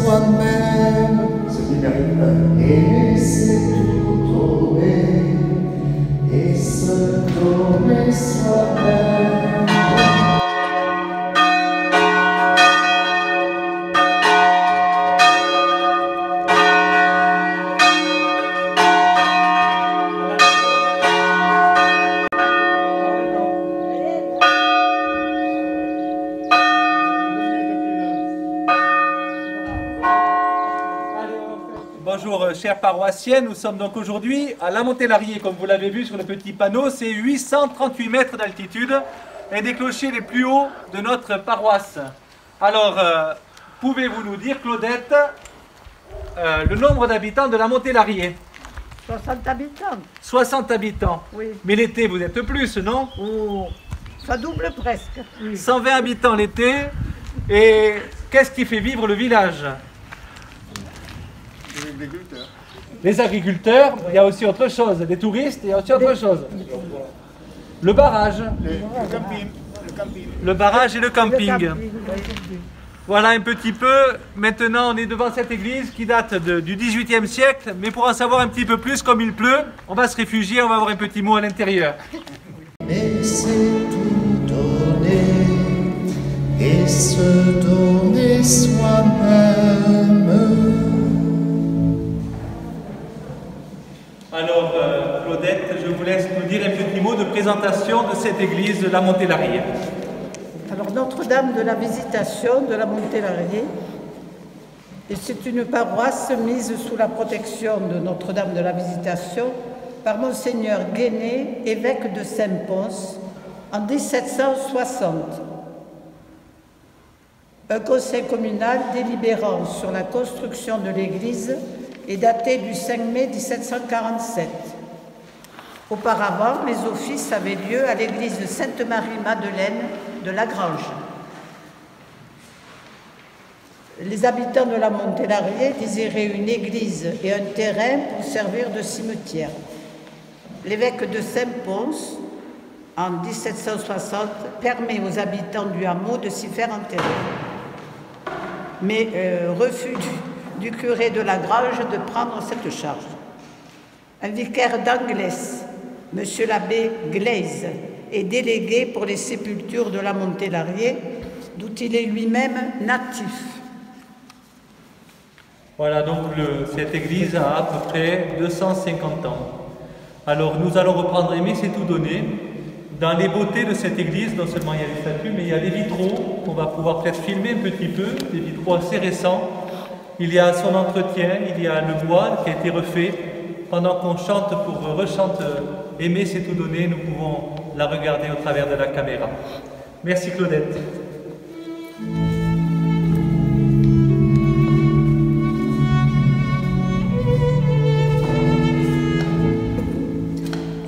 soi-même, ce qui mérite aimer c'est tout donner, et se donner soi-même. Bonjour chers paroissiens, nous sommes donc aujourd'hui à La Montélarié, comme vous l'avez vu sur le petit panneau, c'est 838 mètres d'altitude, un des clochers les plus hauts de notre paroisse. Alors, pouvez-vous nous dire, Claudette, le nombre d'habitants de La Montélarié? 60 habitants. 60 habitants. Oui. Mais l'été, vous êtes plus, non? Oh, ça double presque. Oui. 120 habitants l'été. Et qu'est-ce qui fait vivre le village? Les agriculteurs, il y a aussi autre chose. Les touristes, il y a aussi autre chose. Le barrage. le camping. Le barrage et le camping. Le camping. Voilà un petit peu. Maintenant, on est devant cette église qui date du XVIIIe siècle. Mais pour en savoir un petit peu plus, comme il pleut, on va se réfugier, on va avoir un petit mot à l'intérieur. Mais c'est tout donner, et se donner soi-même. Alors, Claudette, je vous laisse nous dire un petit mot de présentation de cette église de La Montélarié. Alors, Notre-Dame de la Visitation de La Montélarié, et c'est une paroisse mise sous la protection de Notre-Dame de la Visitation par Monseigneur Guéné, évêque de Saint-Pons, en 1760. Un conseil communal délibérant sur la construction de l'église est daté du 5 mai 1747. Auparavant, les offices avaient lieu à l'église de Sainte-Marie-Madeleine de Lagrange. Les habitants de La Montélarié désiraient une église et un terrain pour servir de cimetière. L'évêque de Saint-Pons, en 1760, permet aux habitants du hameau de s'y faire enterrer. Mais refus du curé de Lagrange de prendre cette charge. Un vicaire d'Anglès, M. l'abbé Glaise, est délégué pour les sépultures de La Montélarié, d'où il est lui-même natif. Voilà, donc cette église a à peu près 250 ans. Alors nous allons reprendre Aimer c'est tout donner. Dans les beautés de cette église, non seulement il y a les statues, mais il y a les vitraux qu'on va pouvoir peut-être filmer un petit peu, des vitraux assez récents. Il y a son entretien, il y a le bois qui a été refait. Pendant qu'on chante pour rechante Aimer c'est tout donner, nous pouvons la regarder au travers de la caméra. Merci Claudette.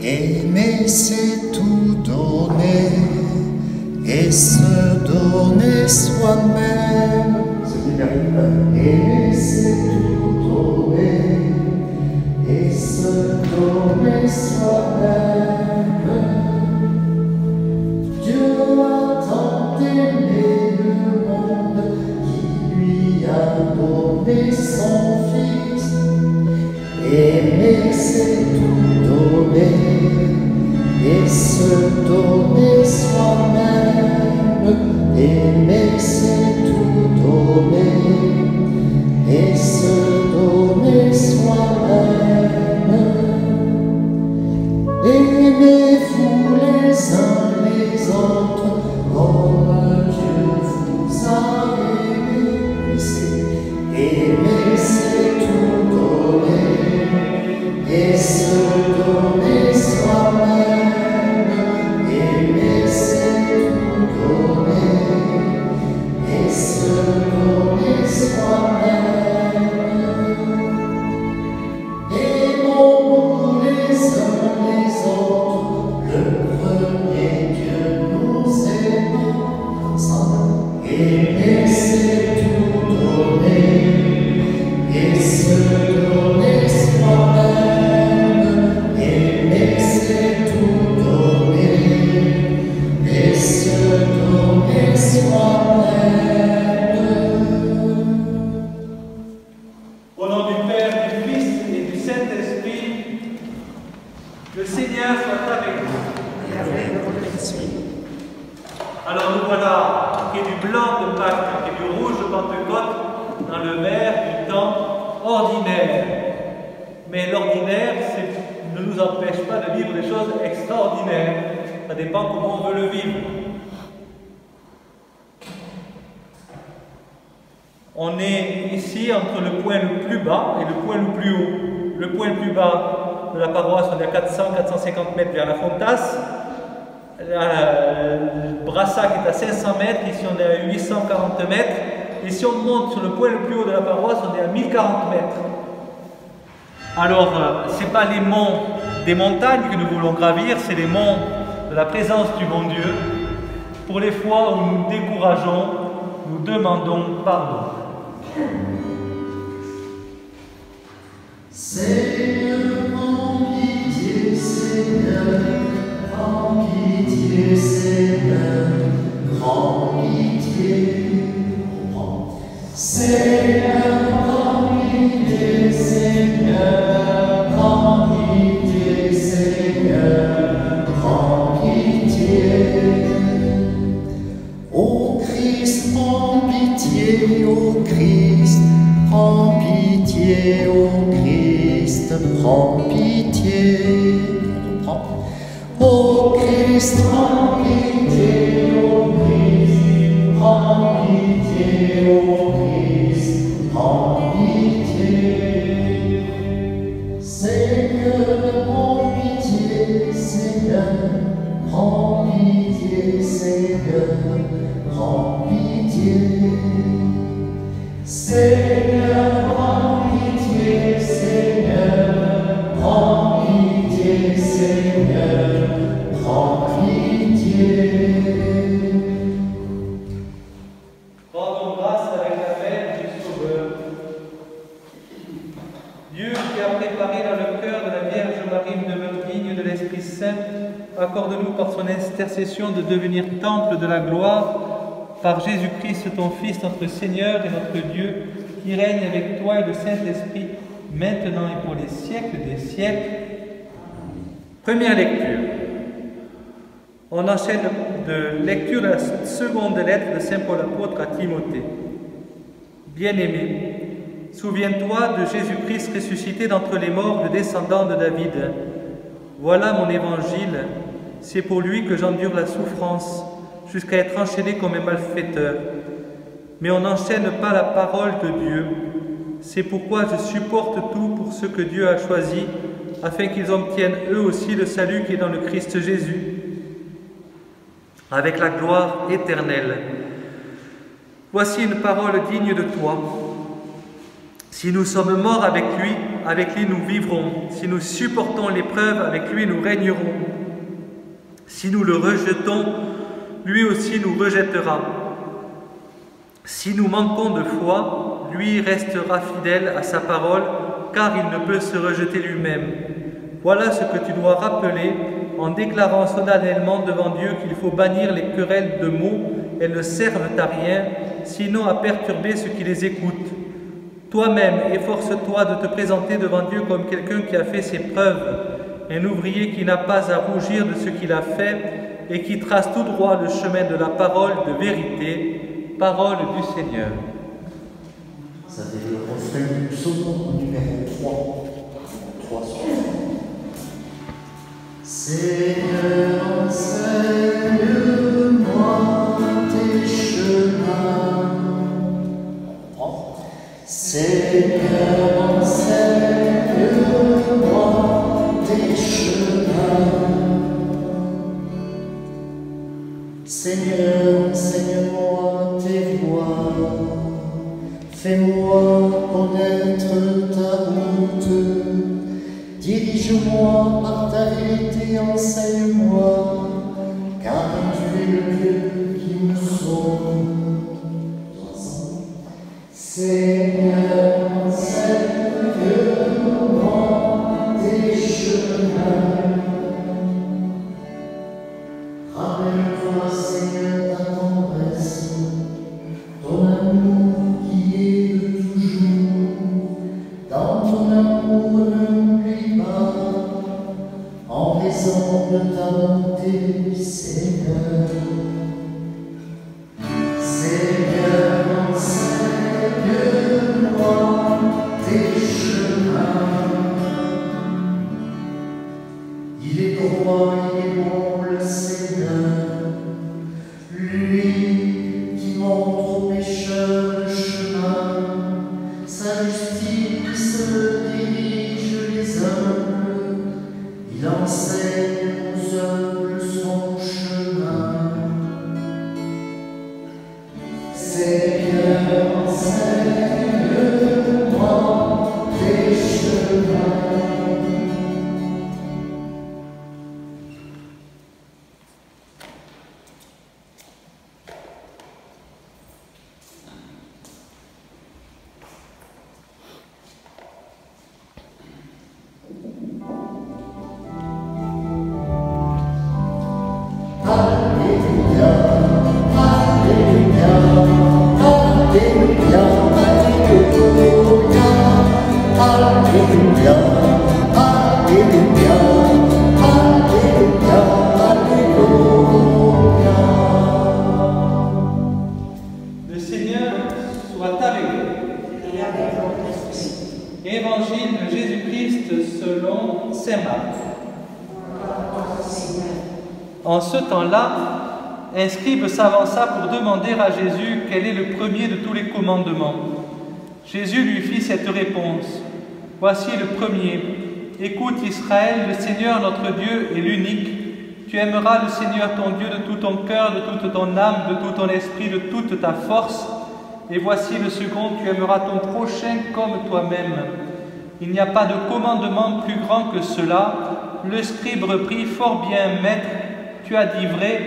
Aimer c'est tout donner, et se donner soi-même, ce qui mérite aimer c'est tout donner, et se donner soi-même. Dieu a tant aimé le monde qu'il lui a donné son Fils. Aimer c'est tout donner, et se donner soi-même. Aimer c'est tout donner, et se donner soi-même. Aimez-vous les uns les autres comme Dieu vous a aimés. Aimer c'est tout donner, et se donner soi-même. Aimer c'est tout donner, et se donner soi-même. nous empêche pas de vivre des choses extraordinaires. Ça dépend comment on veut le vivre. On est ici entre le point le plus bas et le point le plus haut. Le point le plus bas de la paroisse, on est à 400-450 mètres vers la Fontasse. Le Brassac est à 500 mètres, ici on est à 840 mètres. Et si on monte sur le point le plus haut de la paroisse, on est à 1040 mètres. Alors, ce n'est pas les monts des montagnes que nous voulons gravir, c'est les monts de la présence du bon Dieu. Pour les fois où nous nous décourageons, nous demandons pardon. Seigneur, prends pitié, Seigneur, prends pitié, Seigneur, prends pitié. Seigneur, prends pitié, Seigneur, prends pitié, Seigneur, prends pitié. Ô Christ, prends pitié, ô Christ, prends pitié, ô Christ, prends pitié. Ô Christ, prends pitié, ô Christ, prends pitié, ô Christ, prends pitié. Seigneur, prends pitié, Seigneur, prends pitié, Seigneur, prends pitié. Seigneur, prends pitié, Seigneur, prends pitié, Seigneur, prends pitié. Rendons grâce avec la Mère du Sauveur. Dieu qui a préparé dans le cœur de la Vierge Marie une demeure digne de l'Esprit Saint, accorde-nous par son intercession de devenir temple de la gloire, par Jésus-Christ, ton Fils, notre Seigneur et notre Dieu, qui règne avec toi et le Saint-Esprit, maintenant et pour les siècles des siècles. Première lecture. On enchaîne de lecture de la seconde lettre de Saint Paul apôtre à Timothée. Bien-aimé, souviens-toi de Jésus-Christ ressuscité d'entre les morts, le descendant de David. Voilà mon évangile, c'est pour lui que j'endure la souffrance, jusqu'à être enchaîné comme un malfaiteur. Mais on n'enchaîne pas la parole de Dieu. C'est pourquoi je supporte tout pour ceux que Dieu a choisis, afin qu'ils obtiennent eux aussi le salut qui est dans le Christ Jésus, avec la gloire éternelle. Voici une parole digne de toi. Si nous sommes morts avec lui nous vivrons. Si nous supportons l'épreuve, avec lui nous régnerons. Si nous le rejetons, lui aussi nous rejettera. Si nous manquons de foi, lui restera fidèle à sa parole, car il ne peut se rejeter lui-même. Voilà ce que tu dois rappeler en déclarant solennellement devant Dieu qu'il faut bannir les querelles de mots. Elles ne servent à rien, sinon à perturber ceux qui les écoutent. Toi-même, efforce-toi de te présenter devant Dieu comme quelqu'un qui a fait ses preuves, un ouvrier qui n'a pas à rougir de ce qu'il a fait et qui trace tout droit le chemin de la parole de vérité, parole du Seigneur. Vous avez le refrain du psaume numéro 3. 3 sur Seigneur, enseigne-moi tes chemins. Seigneur, enseigne-moi tes chemins. Seigneur, enseigne-moi tes voies. Fais-moi connaître ta route. Dirige-moi par ta vérité, enseigne-moi, car tu es le Dieu qui me sauve. Seigneur, enseigne-moi tes chemins. Rappelle-toi, Seigneur, ta tendresse, ton amour qui est de toujours. Dans ton amour ne m'oublie pas, en raison de ta bonté, Seigneur. Seigneur, enseigne-moi tes chemins. Il est droit, il est bon le Seigneur, lui qui montre aux pécheurs le chemin, sa justice dirige les humbles, il enseigne aux humbles son chemin. Seigneur, enseigne-moi tes chemins. Le Seigneur soit avec vous. Évangile de Jésus-Christ selon saint Marc. En ce temps-là, un scribe s'avança pour demander à Jésus quel est le premier de tous les commandements. Jésus lui fit cette réponse. Voici le premier. Écoute Israël, le Seigneur notre Dieu est l'unique. Tu aimeras le Seigneur ton Dieu de tout ton cœur, de toute ton âme, de tout ton esprit, de toute ta force. Et voici le second, tu aimeras ton prochain comme toi-même. Il n'y a pas de commandement plus grand que cela. Le scribe reprit, fort bien, maître, tu as dit vrai,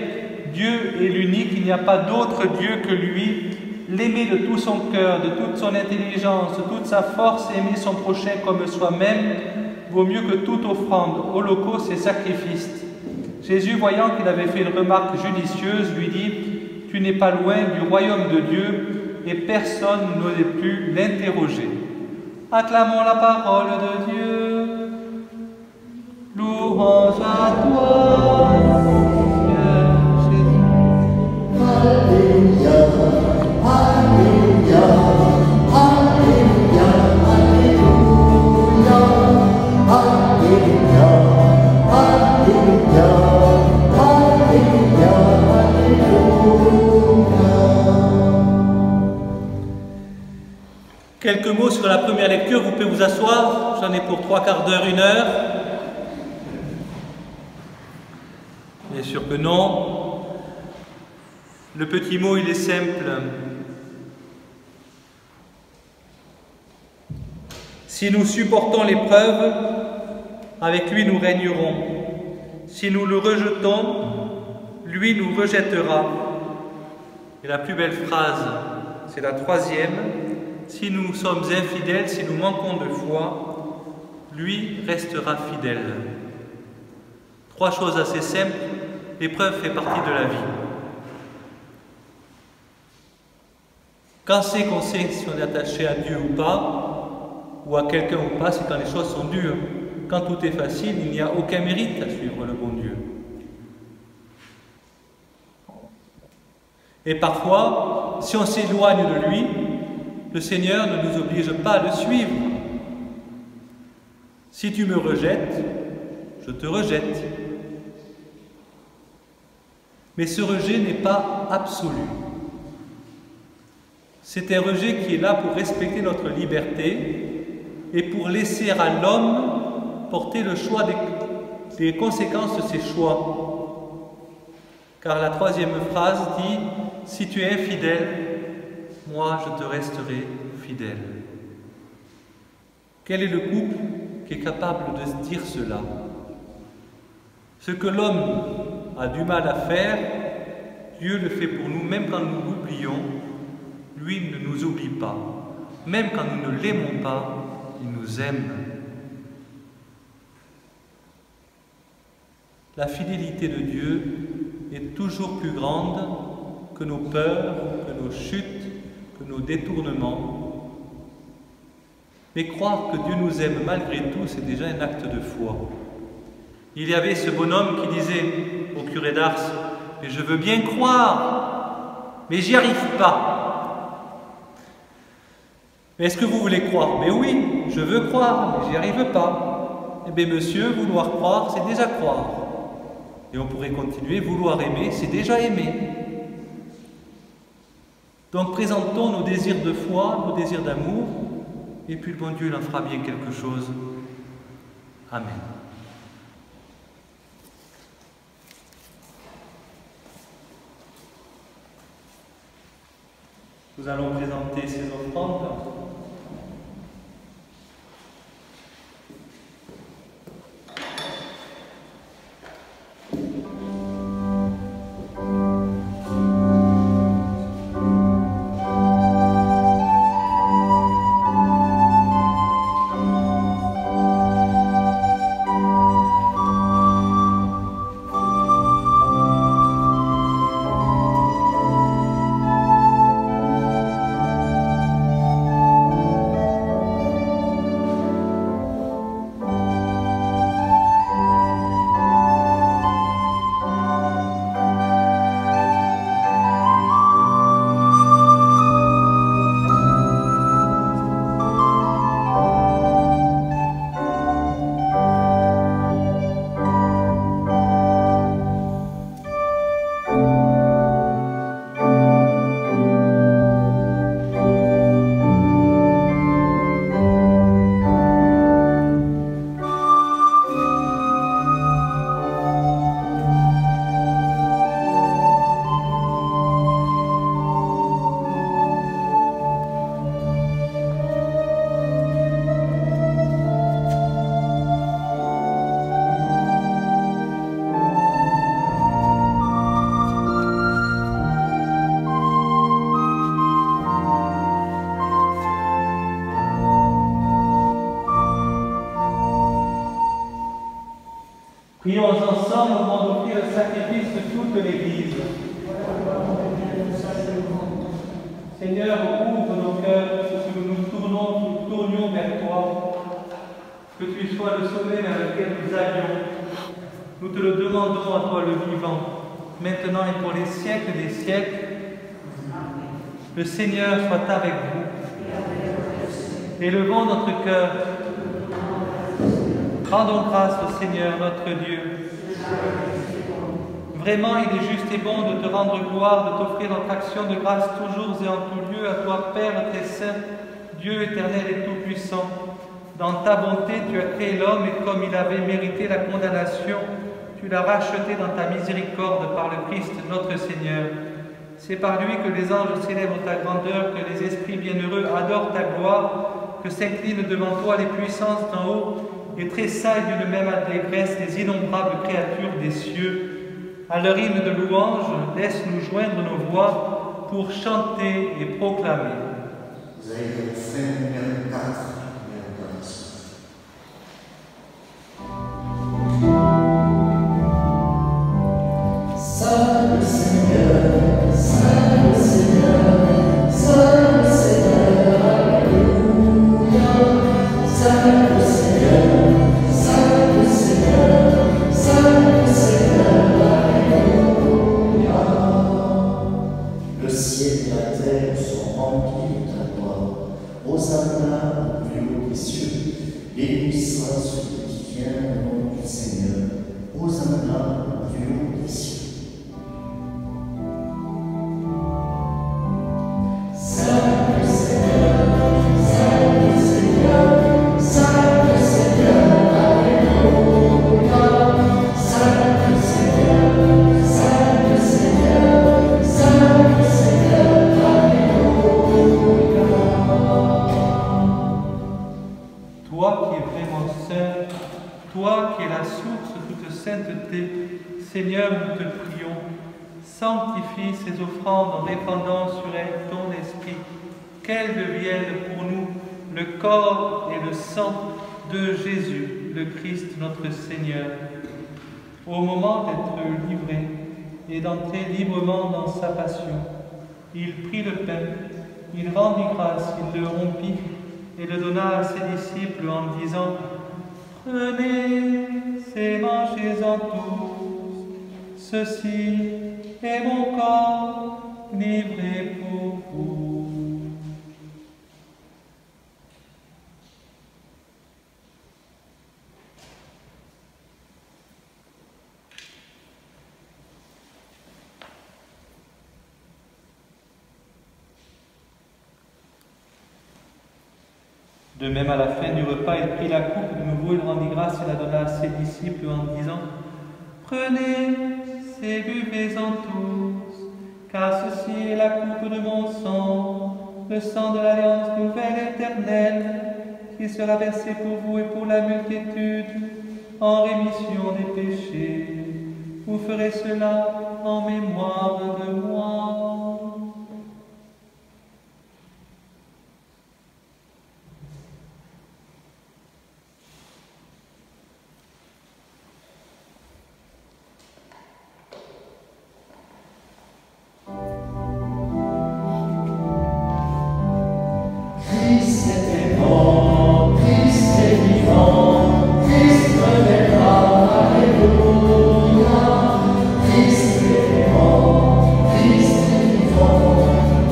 Dieu est l'unique, il n'y a pas d'autre Dieu que lui. L'aimer de tout son cœur, de toute son intelligence, de toute sa force, aimer son prochain comme soi-même, vaut mieux que toute offrande, holocauste et sacrifice. Jésus, voyant qu'il avait fait une remarque judicieuse, lui dit, tu n'es pas loin du royaume de Dieu, et personne n'osait plus l'interroger. Acclamons la parole de Dieu. Louange à toi, Seigneur Jésus. Alléluia, Alléluia, Alléluia, Alléluia, Alléluia, Alléluia, Alléluia, Alléluia. Quelques mots sur la première lecture, vous pouvez vous asseoir, j'en ai pour 3/4 d'heure, 1 heure. Bien sûr que non. Le petit mot, il est simple. Si nous supportons l'épreuve, avec lui nous régnerons. Si nous le rejetons, lui nous rejettera. Et la plus belle phrase, c'est la 3e. Si nous sommes infidèles, si nous manquons de foi, lui restera fidèle. 3 choses assez simples. L'épreuve fait partie de la vie. Quand c'est qu'on sait si on est attaché à Dieu ou pas, ou à quelqu'un ou pas, c'est quand les choses sont dures. Quand tout est facile, il n'y a aucun mérite à suivre le bon Dieu. Et parfois, si on s'éloigne de lui, le Seigneur ne nous oblige pas à le suivre. Si tu me rejettes, je te rejette. Mais ce rejet n'est pas absolu. C'est un rejet qui est là pour respecter notre liberté et pour laisser à l'homme porter le choix des conséquences de ses choix. Car la 3e phrase dit « Si tu es infidèle, moi je te resterai fidèle ». Quel est le couple qui est capable de se dire cela? Ce que l'homme a du mal à faire, Dieu le fait pour nous, même quand nous l'oublions. Lui ne nous oublie pas. Même quand nous ne l'aimons pas, il nous aime. La fidélité de Dieu est toujours plus grande que nos peurs, que nos chutes, que nos détournements. Mais croire que Dieu nous aime malgré tout, c'est déjà un acte de foi. Il y avait ce bonhomme qui disait au curé d'Ars, « Mais je veux bien croire, mais j'y arrive pas. » Est-ce que vous voulez croire? Mais oui, je veux croire, mais j'y arrive pas. Eh bien, monsieur, vouloir croire, c'est déjà croire. Et on pourrait continuer, vouloir aimer, c'est déjà aimer. Donc présentons nos désirs de foi, nos désirs d'amour, et puis le bon Dieu il en fera bien quelque chose. Amen. Nous allons présenter ces offrandes. Prions ensemble au moment d'offrir le sacrifice de toute l'Église. Seigneur, ouvre nos cœurs, que nous tournions vers toi, que tu sois le sommet vers lequel nous allions. Nous te le demandons à toi le vivant, maintenant et pour les siècles des siècles. Le Seigneur soit avec vous. Élevons notre cœur. Rendons grâce au Seigneur notre Dieu. Vraiment, il est juste et bon de te rendre gloire, de t'offrir notre action de grâce toujours et en tout lieu à toi, Père très saint, Dieu éternel et tout-puissant. Dans ta bonté, tu as créé l'homme et comme il avait mérité la condamnation, tu l'as racheté dans ta miséricorde par le Christ notre Seigneur. C'est par lui que les anges célèbrent ta grandeur, que les esprits bienheureux adorent ta gloire, que s'inclinent devant toi les puissances d'en haut et tressaillent d'une même allégresse les innombrables créatures des cieux. À leur hymne de louange, laisse-nous joindre nos voix pour chanter et proclamer. Salut Seigneur, Salut Seigneur, Salut Seigneur, Alléluia. Salut Seigneur, Salut Seigneur, Salut Seigneur, Alléluia. Le ciel et la terre sont remplis de ta gloire. Hosanna au plus haut des cieux. Béni soit celui qui vient au nom du Seigneur. Hosanna au plus haut des cieux. Seigneur, nous te prions, sanctifie ces offrandes en répandant sur elles ton esprit, qu'elles deviennent pour nous le corps et le sang de Jésus, le Christ notre Seigneur. Au moment d'être livré et d'entrer librement dans sa passion, il prit le pain, il rendit grâce, il le rompit et le donna à ses disciples en disant « Prenez et mangez-en tous. Ceci est mon corps livré pour vous. » De même, à la fin du repas, il prit la coupe de nouveau, il rendit grâce et la donna à ses disciples en disant « Prenez et buvez-en tous, car ceci est la coupe de mon sang, le sang de l'alliance nouvelle et éternelle, qui sera versé pour vous et pour la multitude, en rémission des péchés. Vous ferez cela en mémoire de moi. » Christ est mort, Christ est vivant, Christ reviendra, alléluia. Christ est mort, Christ est vivant,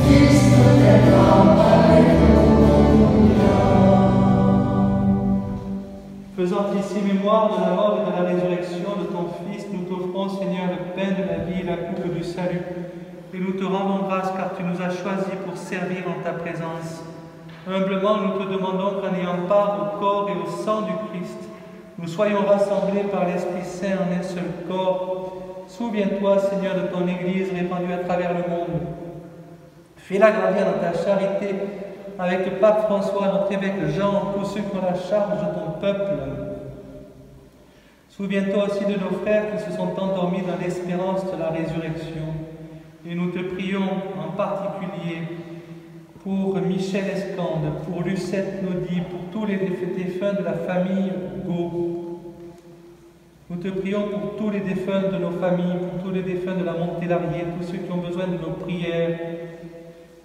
Christ reviendra, alléluia. Faisant ici mémoire de la mort et de la résurrection de ton Fils, nous t'offrons, Seigneur, le pain de la vie et la coupe du salut. Et nous te rendons grâce car tu nous as choisis pour servir en ta présence. Humblement, nous te demandons qu'en ayant part au corps et au sang du Christ, nous soyons rassemblés par l'Esprit Saint en un seul corps. Souviens-toi, Seigneur, de ton Église répandue à travers le monde. Fais-la grandir dans ta charité avec le pape François, notre évêque Jean, tous ceux qui ont la charge de ton peuple. Souviens-toi aussi de nos frères qui se sont endormis dans l'espérance de la résurrection. Et nous te prions en particulier pour Michel Escande, pour Lucette Naudy, pour tous les défunts de la famille Gau. Nous te prions pour tous les défunts de nos familles, pour tous les défunts de la Montélarié, tous ceux qui ont besoin de nos prières,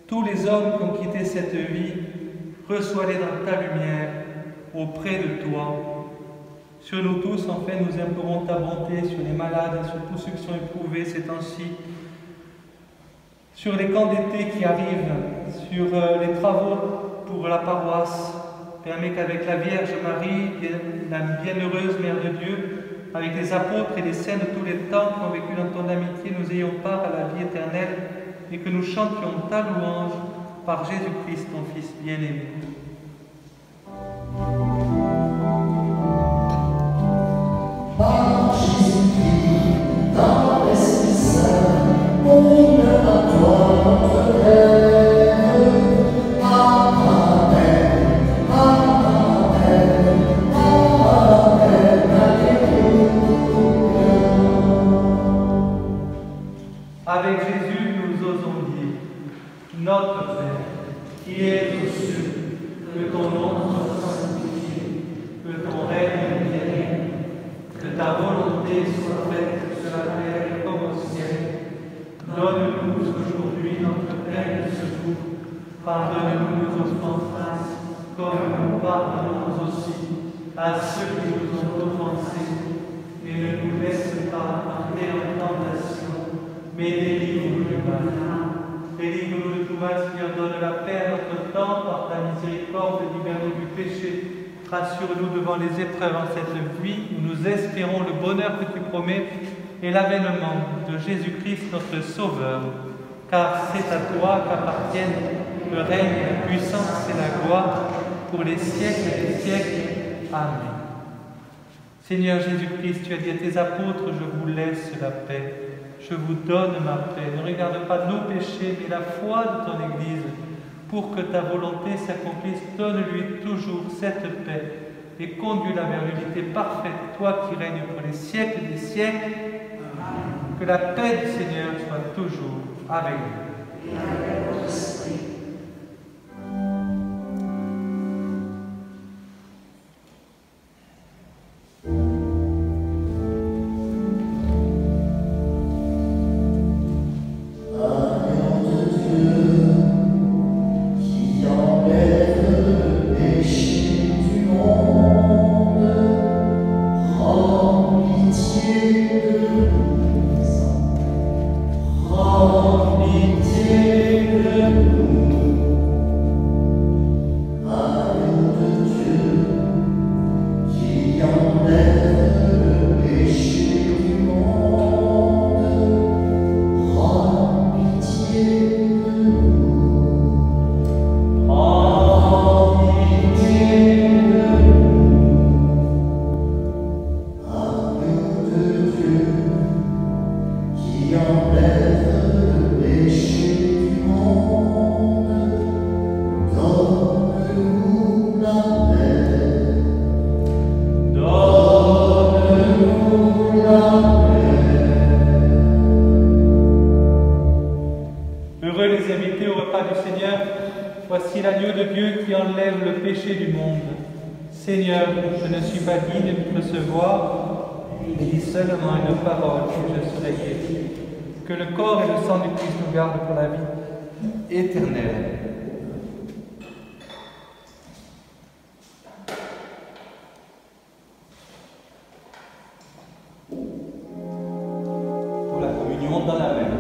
tous les hommes qui ont quitté cette vie, reçois-les dans ta lumière, auprès de toi. Sur nous tous, enfin, nous implorons ta bonté sur les malades, sur tous ceux qui sont éprouvés ces temps-ci, sur les camps d'été qui arrivent, sur les travaux pour la paroisse. Permets qu'avec la Vierge Marie, la bienheureuse Mère de Dieu, avec les apôtres et les saints de tous les temps qui ont vécu dans ton amitié, nous ayons part à la vie éternelle et que nous chantions ta louange par Jésus-Christ, ton Fils bien-aimé. Par Jésus-Christ, dans l'Esprit Saint, on à toi notre rêve. Amen, Amen, Amen, alléluia. Avec Jésus, nous osons dire, notre Père, qui es aux cieux, que ton nom soit sanctifié, que ton règne vienne, que ta volonté soit faite sur la terre comme au ciel. Donne-nous aujourd'hui notre pain de ce jour. Pardonne-nous nos offenses, comme nous pardonnons aussi à ceux qui nous ont offensés. Et ne nous laisse pas entrer en tentation, mais délivre-nous du mal. Délivre-nous de tout mal, Seigneur, donne la paix à notre temps, par ta miséricorde, libère-nous du péché. Rassure-nous devant les épreuves en cette vie, où nous espérons le bonheur que tu promets et l'avènement de Jésus-Christ, notre Sauveur. Car c'est à toi qu'appartiennent le règne, la puissance et la gloire pour les siècles des siècles. Amen. Seigneur Jésus-Christ, tu as dit à tes apôtres, je vous laisse la paix, je vous donne ma paix. Ne regarde pas nos péchés, mais la foi de ton Église. Pour que ta volonté s'accomplisse, donne-lui toujours cette paix et conduis-la vers l'unité parfaite, toi qui règnes pour les siècles des siècles. Amen. Que la paix du Seigneur soit toujours avec nous. Et avec votre esprit. Pitié de nous. qui enlève le péché du monde. Seigneur, je ne suis pas digne de te recevoir, mais dis seulement une parole et je serai guéri. Que le corps et le sang du Christ nous gardent pour la vie éternelle. Pour la communion dans la main.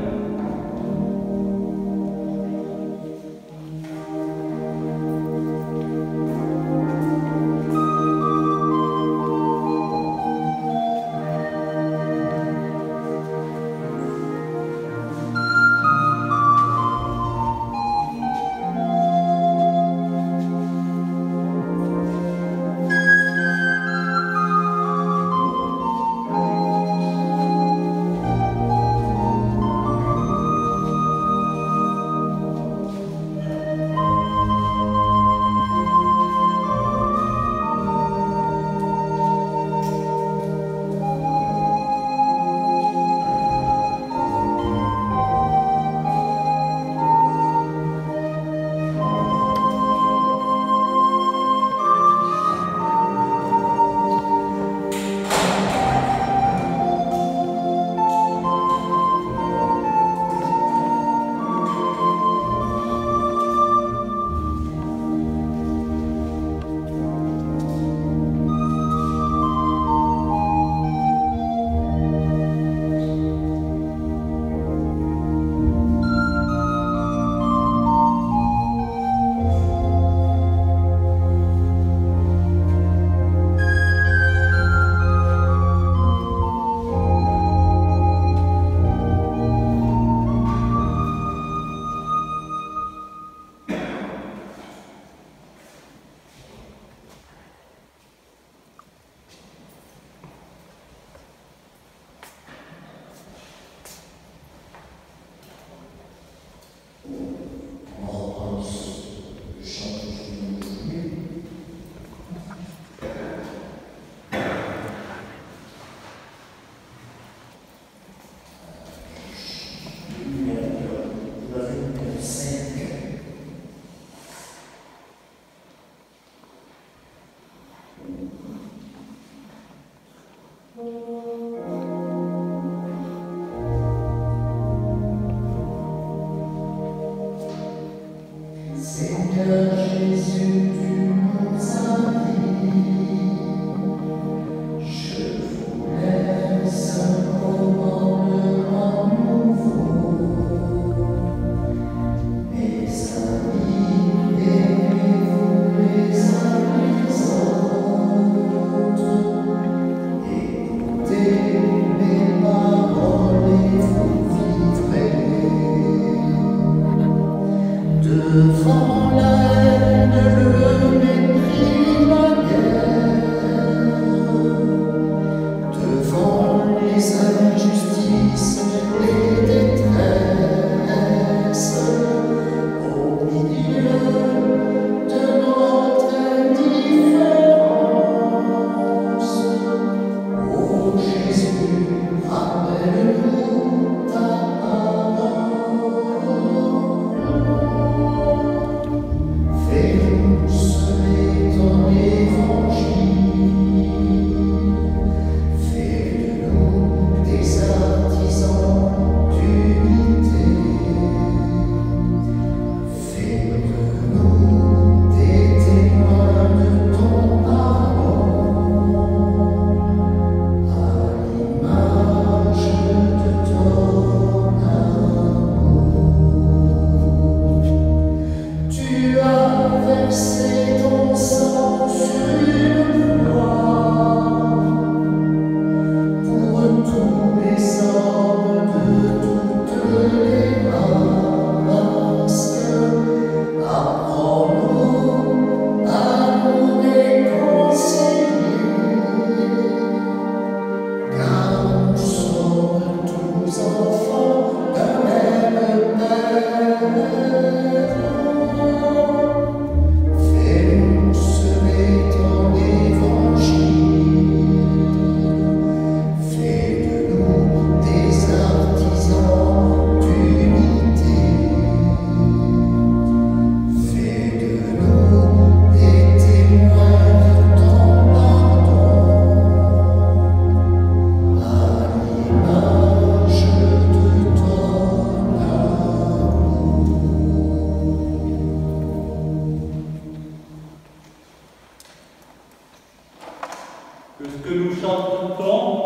que ce que nous chantons,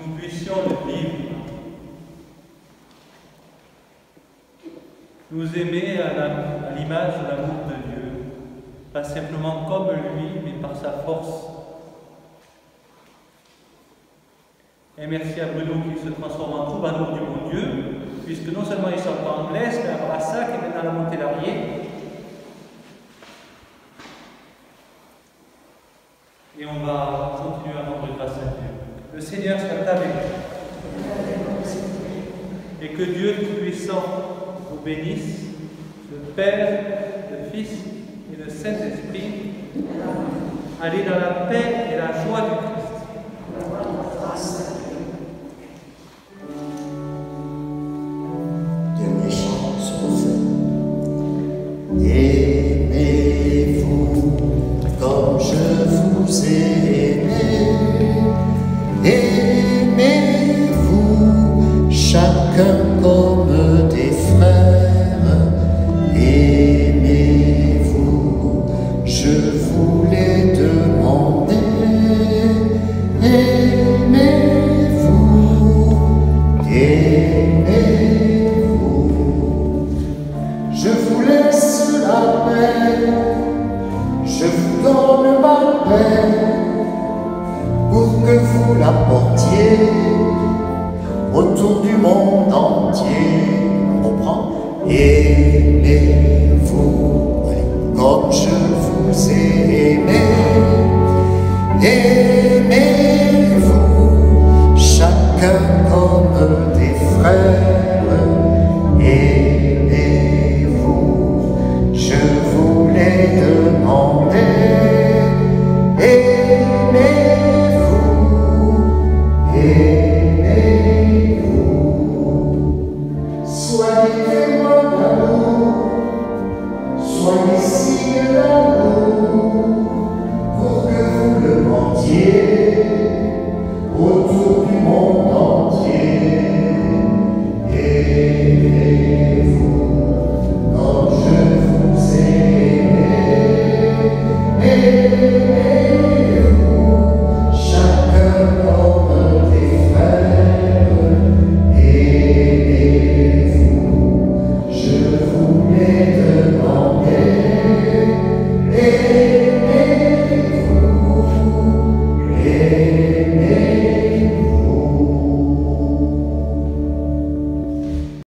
nous puissions le vivre. Nous aimer à l'image de l'amour de Dieu, pas simplement comme lui, mais par sa force. Et merci à Bruno qui se transforme en troubadour du bon Dieu, puisque non seulement il chante en Blaise, mais à Brassac et maintenant à la Montelarié. Et on va continuer à rendre grâce à Dieu. Le Seigneur soit avec vous. Et que Dieu Tout-Puissant vous bénisse, le Père, le Fils et le Saint-Esprit. Allez dans la paix et la joie du Christ. Dernier chant sur le feu. Aimez-vous comme je vous ai aimé. Aimez-vous chacun comme des frères. Aimez-vous, je vous l'ai demandé. Aimez-vous, aimez-vous. Je vous laisse la paix, je vous donne ma paix, pour que vous la portiez autour du monde entier. On reprend. Aimez-vous, allez, comme je vous ai aimé. Aimez-vous, chacun comme des frères. Aimez-vous, je vous l'ai demandé. Aimez-vous, aimez-vous. Soyez témoins d'amour, soyez signes d'amour, pour que vous le mendiez autour du monde entier. Aimez-vous comme je vous ai aimé. Aimez-vous, chacun comme des frères. Aimez-vous, je vous l'ai demandé.